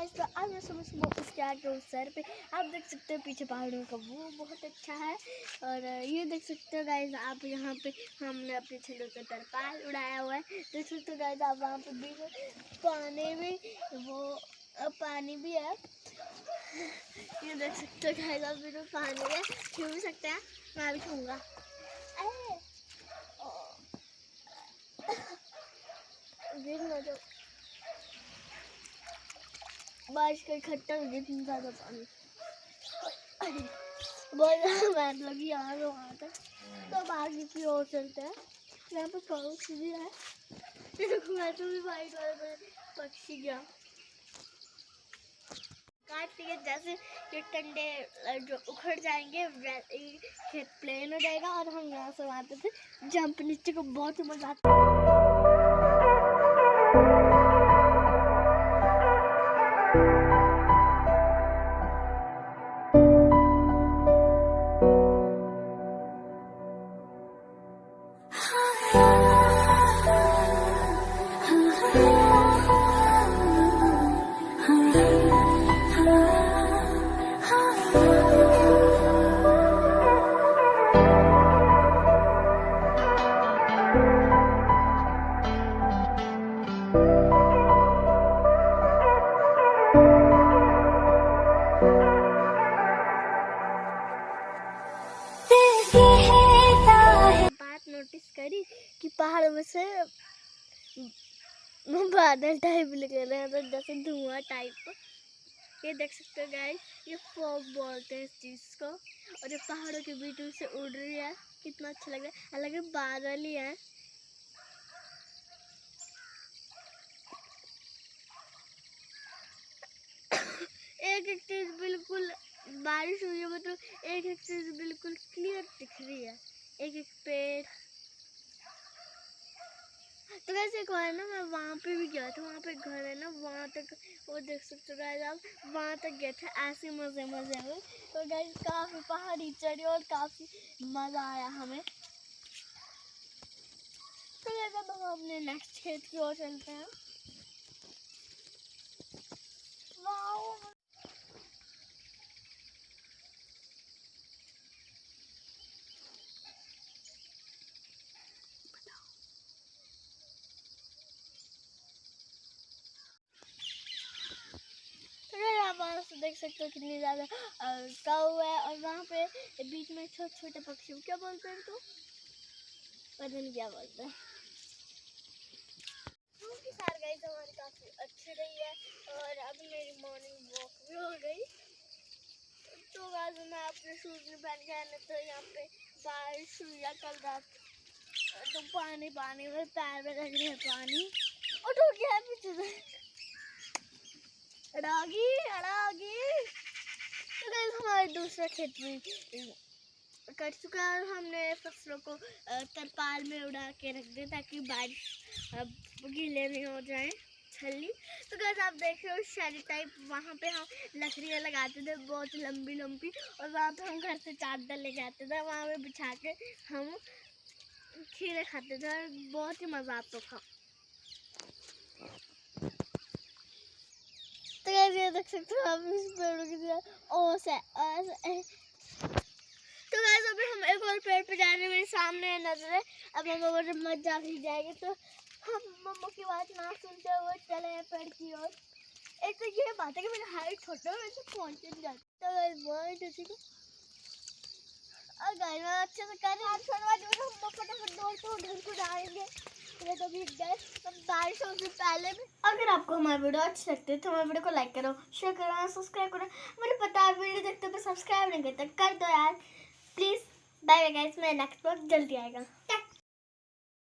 Guys, तो आज मैं सुबह सुबह उठ के आ गया हूँ सर पे। आप देख सकते हो पीछे पहाड़ों का वो बहुत अच्छा है। और ये देख सकते हो गाइस आप, यहाँ पे हमने अपने छलों का तरपाल उड़ाया हुआ है। देख सकते हो गाइस आप, वहाँ पे भी पानी भी है। ये देख सकते हो गाइस आप, भी पानी है, छू भी सकते हैं। मैं भी छूँगा। बारिश का इकट्ठा हो गया, इतना ज़्यादा पानी बहुत ज़्यादा मेहनत लगी यहाँ से वहाँ तक। तो अब आगे की ओर चलते हैं। यहाँ पे पक्षी भी है। मैं तो भी वाइट वाले पक्षी गया काट लिया। जैसे ये टंडे जो उखड़ जाएंगे खेत प्लेन हो जाएगा और हम यहाँ से वहाँ पे जंप नीचे को बहुत ही मजा आता है। नोटिस करी कि पहाड़ में से बादल टाइप निकल रहे हैं, तो जैसे धुआं टाइप। ये देख सकते हो गाइस, ये फॉग बोलते हैं इस चीज को। और ये पहाड़ों के बीच में से उड़ रही है, कितना अच्छा लग रहा है। हालांकि बादल ही है। एक एक चीज बिल्कुल, बारिश हुई है मतलब एक एक चीज बिल्कुल क्लियर दिख रही है, एक एक पेड़। तो वैसे एक बार ना मैं वहाँ पे भी गया था, वहाँ पे घर है ना, वहाँ तक वो देख सकते हो गाइस आप, वहाँ तक गए थे ऐसे मजे में। तो गाइस काफी पहाड़ी चढ़ी और काफी मजा आया हमें। तो गाइस अब हम अपने नेक्स्ट खेत की ओर चलते हैं। वाओ, तो देख सकते हो कितनी ज्यादा काऊ है। और वहाँ पे बीच में छोटे छोटे पक्षी, क्या बोलते हैं इनको, पता नहीं क्या बोलते हैं। सार गाइस हमारी काफी अच्छी रही है और अब मेरी मॉर्निंग वॉक भी हो गई। तो गाइस मैं अपने शूज नहीं पहन के आया, तो यहाँ पे बारिश हुई है कल रात, तो पानी पानी में पैर में लग रहे हैं पानी। और तो क्या है पीछे से अड़ागी अड़ागी। तो गाइस हमारे दूसरा खेत भी कट चुका है और हमने फसलों को तरपाल में उड़ा के रख दिया ताकि बारिश गीले नहीं हो जाए छली। तो गाइस आप देख रहे हो शैली टाइप, वहाँ पे हम लकड़ियाँ लगाते थे बहुत लंबी लंबी, और वहाँ पे हम घर से चादर लेके आते थे, वहाँ पे बिछा के हम खीरे खाते थे और बहुत ही मज़ा आता था। तो गाइस ये देख सकते हो आप इस पेड़ों की ओस है। तो गाइस अभी हम एक और पेड़ पे जा रहे हैं, मेरे सामने है नजर है। अब मम्मा जब मत जा भी जाएगी तो हम मम्मा की बात ना सुनते हुए चले हैं पेड़ की ओर। एक तो ये बात है कि मेरी हाइट छोटी है, वैसे पहुंच नहीं जाती। तो गाइस बहुत अच्छी को और गाइस मैं अच्छे से कर रही हूँ। हम फटाफट दौड़ते हुए घर को जाएंगे। तो भी बारिश से पहले भी, अगर आपको हमारा वीडियो अच्छी लगती है तो हमारे वीडियो को लाइक करो, शेयर करो, सब्सक्राइब करो। मुझे पता है वीडियो देखते हुए सब्सक्राइब नहीं करते, कर दो यार प्लीज। बाय बाय गाइस, मेरा नेक्स्ट ब्लॉग जल्दी आएगा।